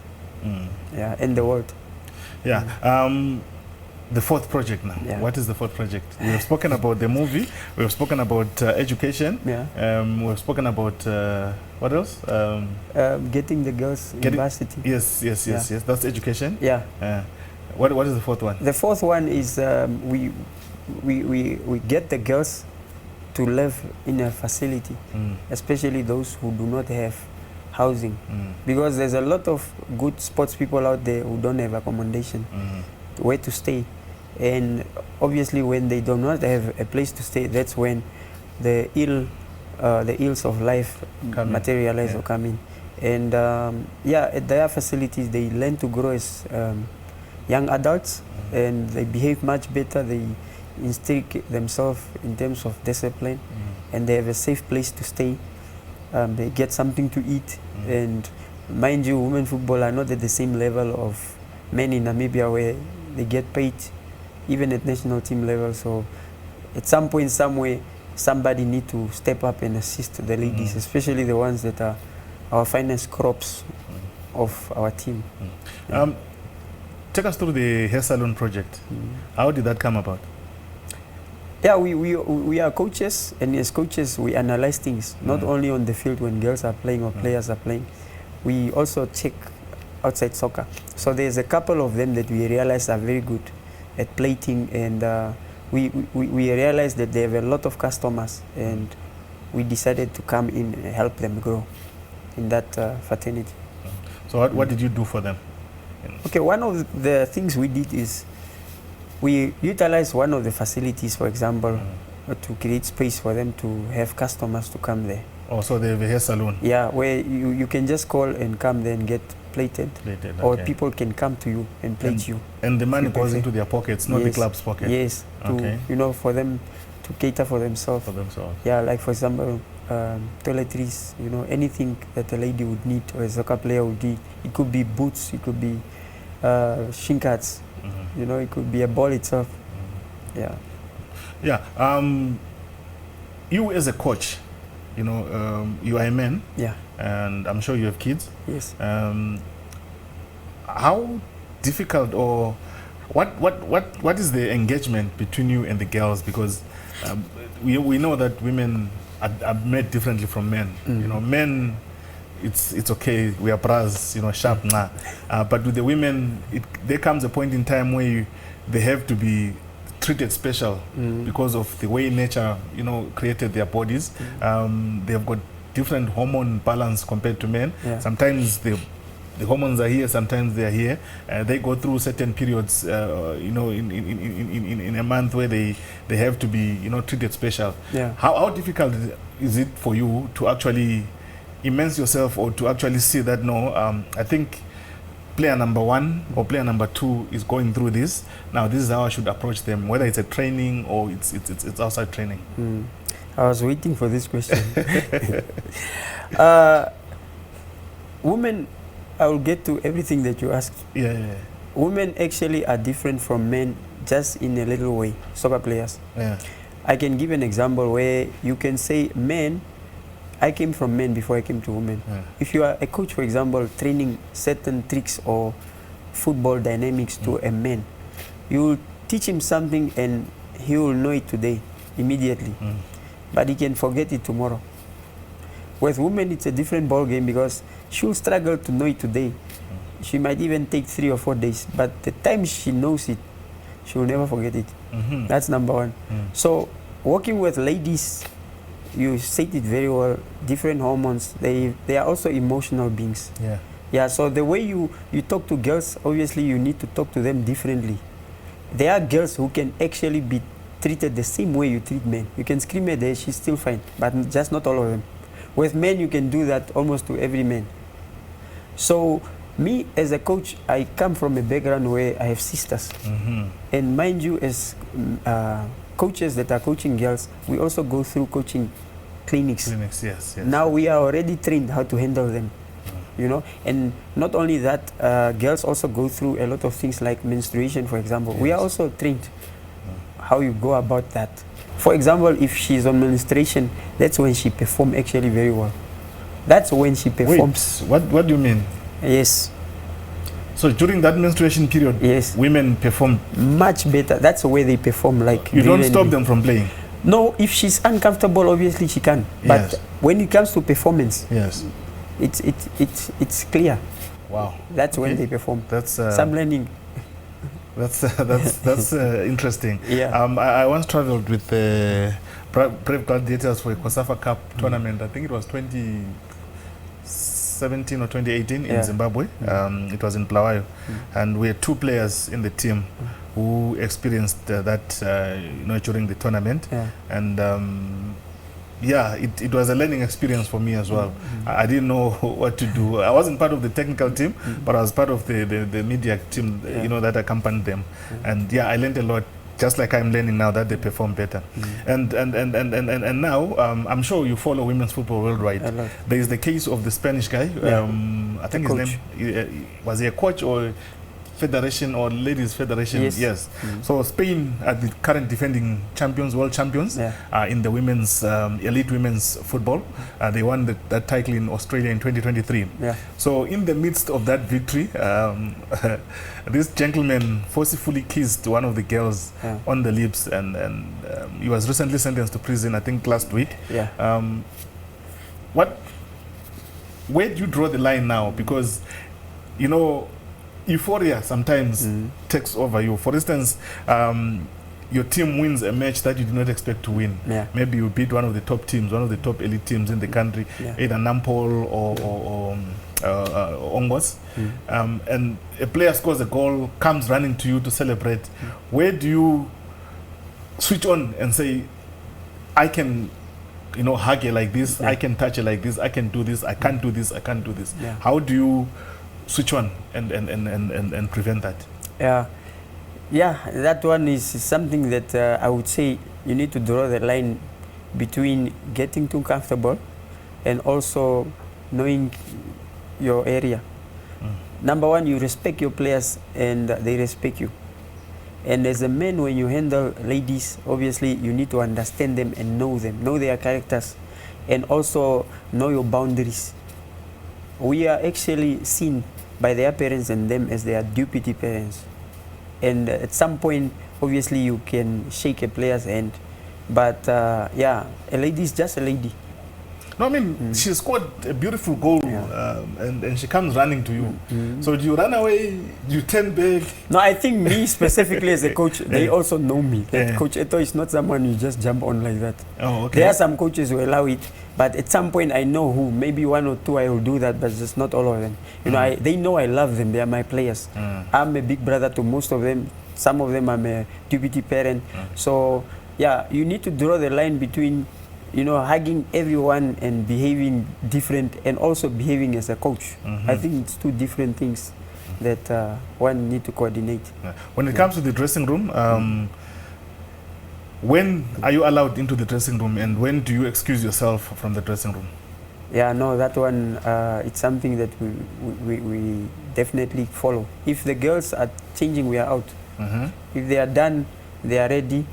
[SPEAKER 2] Yeah, and the world.
[SPEAKER 1] Yeah. The fourth project now.
[SPEAKER 2] Yeah.
[SPEAKER 1] What is the fourth project? We have spoken about the movie. We have spoken about education.
[SPEAKER 2] Yeah.
[SPEAKER 1] We have spoken about what else?
[SPEAKER 2] Getting the girls university.
[SPEAKER 1] Yes. That's education.
[SPEAKER 2] Yeah.
[SPEAKER 1] What is the fourth one?
[SPEAKER 2] The fourth one is we get the girls to live in a facility, especially those who do not have housing, because there's a lot of good sports people out there who don't have accommodation, where to stay, and obviously when they do not have a place to stay, that's when the ills of life materialize or come in. And at their facilities they learn to grow as young adults, and they behave much better. They instill themselves in terms of discipline, and they have a safe place to stay. They get something to eat, and mind you, women football are not at the same level of men in Namibia, where they get paid even at national team level. So at some point, somewhere, somebody need to step up and assist the ladies, especially the ones that are our finest crops of our team.
[SPEAKER 1] Take us through the hair salon project. How did that come about?
[SPEAKER 2] Yeah, we are coaches, and as coaches we analyze things, not only on the field when girls are playing or players are playing. We also check outside soccer. So there's a couple of them that we realize are very good at plating, and we realized that they have a lot of customers, and we decided to come in and help them grow in that fraternity.
[SPEAKER 1] So what did you do for them?
[SPEAKER 2] Okay, one of the things we did is we utilized one of the facilities, for example, to create space for them to have customers to come there.
[SPEAKER 1] Oh, so they have a hair salon?
[SPEAKER 2] Yeah, where you can just call and come there and get plated, or people can come to you and plate you.
[SPEAKER 1] And the money goes into their pockets, not the club's pocket?
[SPEAKER 2] Yes, for them to cater for themselves. Yeah, like for example, toiletries, anything that a lady would need or a soccer player would need. It could be boots, it could be shin guards, it could be a ball itself.
[SPEAKER 1] Yeah. You as a coach, you are a man.
[SPEAKER 2] Yeah.
[SPEAKER 1] And I'm sure you have kids.
[SPEAKER 2] Yes.
[SPEAKER 1] How difficult, or what is the engagement between you and the girls? Because we know that women are made differently from men. Men, it's okay, we are bras, sharp nah. But with the women, there comes a point in time where they have to be treated special because of the way nature, created their bodies. They've got different hormone balance compared to men.
[SPEAKER 2] Yeah.
[SPEAKER 1] Sometimes the hormones are here, sometimes they are here. They go through certain periods, in a month where they have to be, treated special.
[SPEAKER 2] Yeah.
[SPEAKER 1] How difficult is it for you to actually immerse yourself, or to actually see that, I think player number 1 or player number 2 is going through this. Now this is how I should approach them, whether it's a training or it's outside training.
[SPEAKER 2] I was waiting for this question. Women, I will get to everything that you asked.
[SPEAKER 1] Yeah.
[SPEAKER 2] Women actually are different from men, just in a little way. Soccer players.
[SPEAKER 1] Yeah.
[SPEAKER 2] I can give an example where you can say men. I came from men before I came to women. Yeah. If you are a coach, for example, training certain tricks or football dynamics to a man, you will teach him something and he will know it today, immediately. But he can forget it tomorrow. With women, it's a different ball game, because she will struggle to know it today. She might even take 3 or 4 days, but the time she knows it, she will never forget it. That's number 1. So working with ladies, you said it very well, different hormones, they are also emotional beings. Yeah, so the way you talk to girls, obviously you need to talk to them differently. There are girls who can actually be treated the same way you treat men. You can scream at her, she's still fine, but just not all of them. With men, you can do that almost to every man. So me as a coach, I come from a background where I have sisters. And mind you, as coaches that are coaching girls, we also go through coaching clinics. Yes. Now we are already trained how to handle them, and not only that, girls also go through a lot of things like menstruation, for example. We are also trained how you go about that. For example, if she's on menstruation, that's when she performs actually very well. That's when she performs.
[SPEAKER 1] Wait, what do you mean?
[SPEAKER 2] Yes.
[SPEAKER 1] So during that menstruation period,
[SPEAKER 2] yes,
[SPEAKER 1] women perform
[SPEAKER 2] much better. That's the way they perform. Like,
[SPEAKER 1] you don't stop them from playing?
[SPEAKER 2] No, if she's uncomfortable, obviously she can. But when it comes to performance,
[SPEAKER 1] yes,
[SPEAKER 2] it's clear.
[SPEAKER 1] Wow.
[SPEAKER 2] That's when they perform.
[SPEAKER 1] That's
[SPEAKER 2] some learning.
[SPEAKER 1] That's interesting.
[SPEAKER 2] Yeah.
[SPEAKER 1] I once traveled with the Brave Gladiators for a COSAFA Cup tournament. I think it was 2017 or 2018 in Zimbabwe. It was in Bulawayo, and we had 2 players in the team who experienced that during the tournament, and it was a learning experience for me as well. I didn't know what to do. I wasn't part of the technical team, but I was part of the media team, that accompanied them. And I learned a lot, just like I'm learning now that they perform better. And now, I'm sure you follow women's football worldwide. There is the case of the Spanish guy. I think his name, was he a coach or Federation or Ladies Federation? Yes. So Spain are the current defending champions, world champions, in the women's elite women's football. They won that title in Australia in 2023. So in the midst of that victory, this gentleman forcefully kissed one of the girls on the lips, and he was recently sentenced to prison, I think last week. Where do you draw the line now? Because euphoria sometimes takes over you. For instance, your team wins a match that you did not expect to win. Maybe you beat one of the top teams, one of the top elite teams in the country, either Nampol or Ongos, and a player scores a goal, comes running to you to celebrate. Where do you switch on and say, I can hug her like this, I can touch her like this, I can do this, I can't do this, I can't do this? How do you switch on and prevent that?
[SPEAKER 2] That one is something that I would say you need to draw the line between getting too comfortable and also knowing your area. Number one, you respect your players and they respect you. And as a man, when you handle ladies, obviously you need to understand them and know them, know their characters, and also know your boundaries. We are actually seen by their parents and them as their deputy parents. And at some point, obviously, you can shake a player's hand. But a lady is just a lady.
[SPEAKER 1] No, I mean, she scored a beautiful goal, and she comes running to you. So do you run away? Do you turn back?
[SPEAKER 2] No, I think me specifically as a coach, they also know me. That Coach Eto is not someone you just jump on like that. There are some coaches who allow it, but at some point I know who. Maybe 1 or 2 I will do that, but just not all of them. They know I love them. They are my players. I'm a big brother to most of them. Some of them I'm a deputy parent. So you need to draw the line between hugging everyone and behaving different, and also behaving as a coach. I think it's 2 different things that one need to coordinate.
[SPEAKER 1] When it comes to the dressing room, when are you allowed into the dressing room, and when do you excuse yourself from the dressing room?
[SPEAKER 2] That one, it's something that we definitely follow. If the girls are changing, we are out. If they are done, they are ready,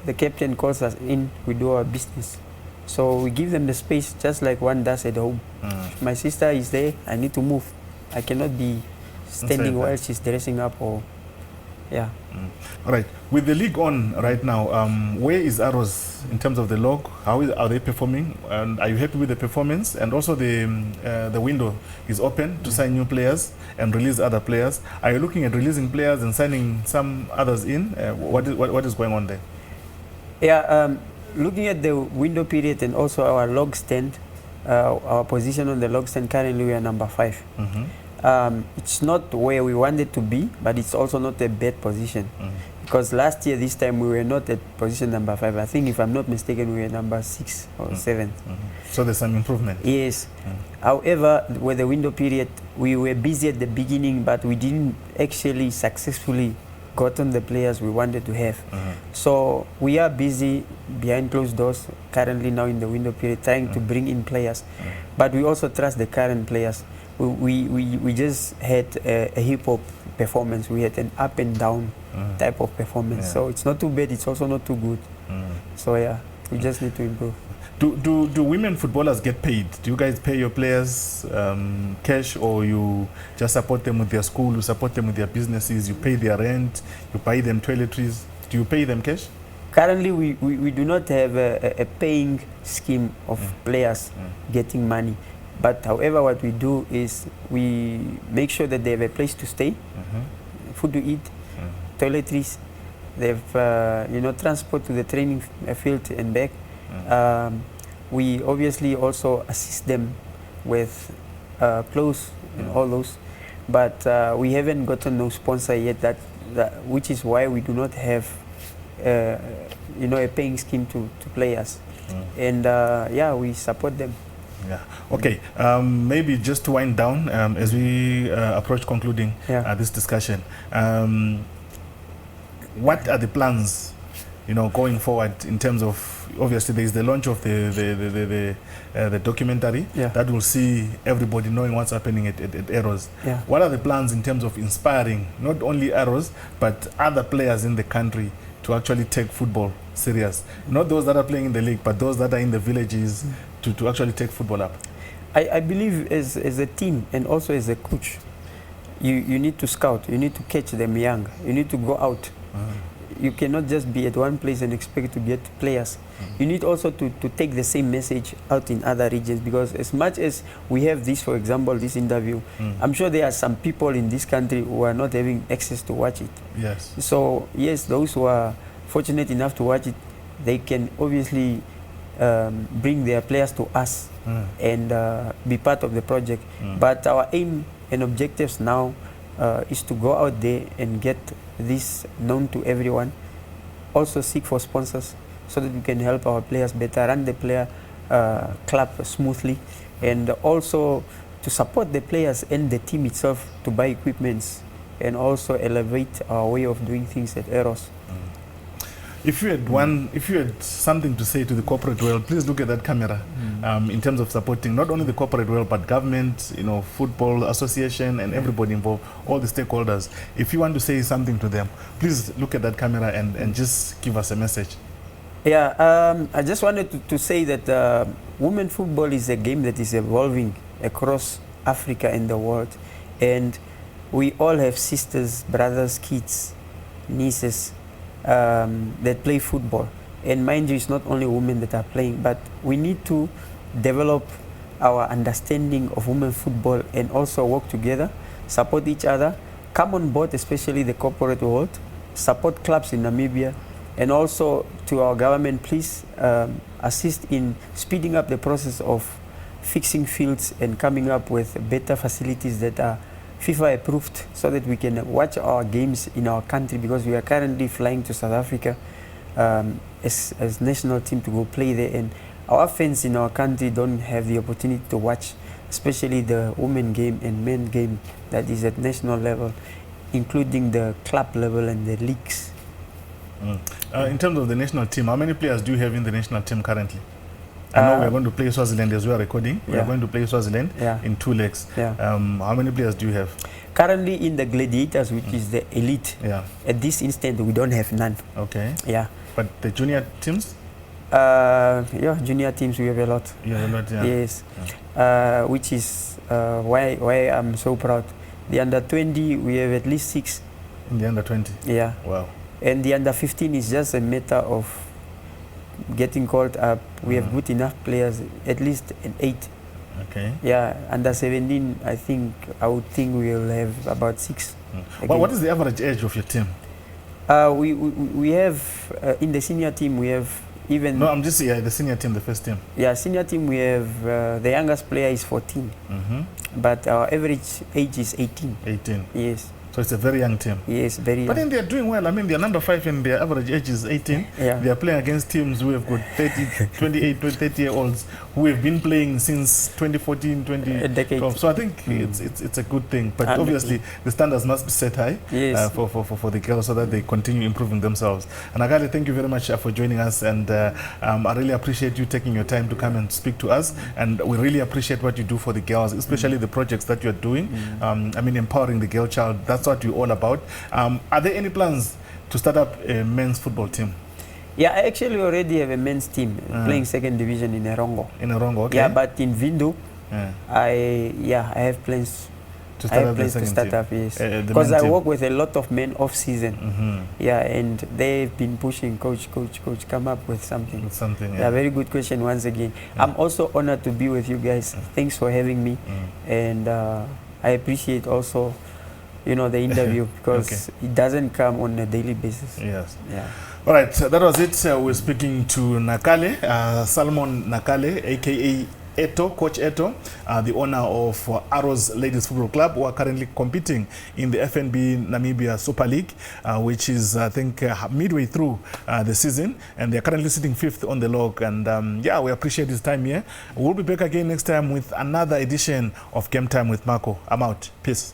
[SPEAKER 2] the captain calls us in, we do our business. So we give them the space, just like one does at home. If my sister is there, I need to move. I cannot be standing while she's dressing up or, All
[SPEAKER 1] right. With the league on right now, where is Aros in terms of the log? How are they performing? And are you happy with the performance? And also the window is open to sign new players and release other players. Are you looking at releasing players and signing some others in? What is going on there?
[SPEAKER 2] Looking at the window period and also our log stand, our position on the log stand, currently we are number 5. It's not where we wanted to be, but it's also not a bad position. Because last year, this time, we were not at position number 5. I think, if I'm not mistaken, we were number 6 or 7.
[SPEAKER 1] So there's some improvement.
[SPEAKER 2] Yes. However, with the window period, we were busy at the beginning, but we didn't actually successfully gotten the players we wanted to have. So we are busy behind closed doors currently now in the window period, trying to bring in players. But we also trust the current players. We just had a hip-hop performance. We had an up and down type of performance. So it's not too bad, it's also not too good. So we just need to improve.
[SPEAKER 1] Do women footballers get paid? Do you guys pay your players cash, or you just support them with their school, you support them with their businesses, you pay their rent, you buy them toiletries? Do you pay them cash?
[SPEAKER 2] Currently, we do not have a paying scheme of players getting money. But however, what we do is we make sure that they have a place to stay, food to eat, toiletries, they've transport to the training field and back. We obviously also assist them with clothes and all those, but we haven't gotten no sponsor yet. Which is why we do not have a paying scheme to players, and we support them.
[SPEAKER 1] Yeah. Okay. Maybe just to wind down as we approach concluding this discussion. What are the plans, going forward in terms of, obviously there is the launch of the documentary that will see everybody knowing what's happening at Aros.
[SPEAKER 2] Yeah.
[SPEAKER 1] What are the plans in terms of inspiring not only Aros but other players in the country to actually take football serious? Not those that are playing in the league, but those that are in the villages to actually take football up.
[SPEAKER 2] I believe as a team and also as a coach, you need to scout, you need to catch them young, you need to go out. You cannot just be at one place and expect to get players. You need also to take the same message out in other regions, because as much as we have this, for example, this interview, I'm sure there are some people in this country who are not having access to watch it.
[SPEAKER 1] Yes.
[SPEAKER 2] So yes, those who are fortunate enough to watch it, they can obviously bring their players to us and be part of the project. But our aim and objectives now is to go out there and get this known to everyone. Also seek for sponsors so that we can help our players better, run the player club smoothly, and also to support the players and the team itself to buy equipments and also elevate our way of doing things at Aros.
[SPEAKER 1] If you had something to say to the corporate world, please look at that camera. In terms of supporting not only the corporate world but government, football association and everybody involved, all the stakeholders. If you want to say something to them, please look at that camera and just give us a message.
[SPEAKER 2] Yeah, I just wanted to say that women football is a game that is evolving across Africa and the world, and we all have sisters, brothers, kids, nieces that play football. And mind you, it's not only women that are playing, but we need to develop our understanding of women football and also work together, support each other, come on board, especially the corporate world, support clubs in Namibia, and also to our government, please assist in speeding up the process of fixing fields and coming up with better facilities that are FIFA approved, so that we can watch our games in our country, because we are currently flying to South Africa as national team to go play there, and our fans in our country don't have the opportunity to watch, especially the women game and men game that is at national level, including the club level and the leagues.
[SPEAKER 1] In terms of the national team, how many players do you have in the national team currently? I know we are going to play Swaziland as we are recording. We are going to play Swaziland in 2 legs. How many players do you have?
[SPEAKER 2] Currently in the Gladiators, which is the elite, at this instant we don't have none.
[SPEAKER 1] Okay.
[SPEAKER 2] Yeah.
[SPEAKER 1] But the junior teams?
[SPEAKER 2] Junior teams we have a lot.
[SPEAKER 1] You have a lot,
[SPEAKER 2] Yes. Which is why I'm so proud. The under 20 we have at least 6.
[SPEAKER 1] In the under 20?
[SPEAKER 2] Yeah.
[SPEAKER 1] Wow.
[SPEAKER 2] And the under 15 is just a matter of getting called up. We have good enough players, at least an 8.
[SPEAKER 1] Okay.
[SPEAKER 2] Yeah, under 17, I would think we will have about 6.
[SPEAKER 1] Well, what is the average age of your team?
[SPEAKER 2] We have in the senior team we have even.
[SPEAKER 1] No, I'm just the senior team, the first team.
[SPEAKER 2] Yeah, senior team we have the youngest player is 14, but our average age is 18. 18. Yes.
[SPEAKER 1] So it's a very young team.
[SPEAKER 2] Yes, very young.
[SPEAKER 1] But then they are doing well. I mean, they are number 5 and their average age is 18.
[SPEAKER 2] Yeah.
[SPEAKER 1] They are playing against teams who have got 28, 30-year-olds who have been playing since 2014, 2012. So I think it's a good thing. But obviously, the standards must be set high for the girls so that they continue improving themselves. And Nakale, thank you very much for joining us. And I really appreciate you taking your time to come and speak to us. And we really appreciate what you do for the girls, especially the projects that you're doing. I mean, empowering the girl child. That's what you're all about. Are there any plans to start up a men's football team?
[SPEAKER 2] Yeah, I actually already have a men's team playing 2nd division in Erongo.
[SPEAKER 1] In Erongo, okay.
[SPEAKER 2] Yeah, but in Vindu, I have plans to start up, yes. Because I work with a lot of men off season. Yeah, and they've been pushing, coach, come up with something. Yeah, very good question once again. I'm also honored to be with you guys. Thanks for having me. And I appreciate also the interview because it doesn't come on a daily basis.
[SPEAKER 1] Yes.
[SPEAKER 2] Yeah.
[SPEAKER 1] All right, that was it. We're speaking to Nakale, Salmon Nakale, aka Eto, Coach Eto, the owner of Aros Ladies Football Club, who are currently competing in the FNB Namibia Super League, which is, I think, midway through the season, and they're currently sitting 5th on the log. And yeah, we appreciate his time here. We'll be back again next time with another edition of Game Time with Marco. I'm out. Peace.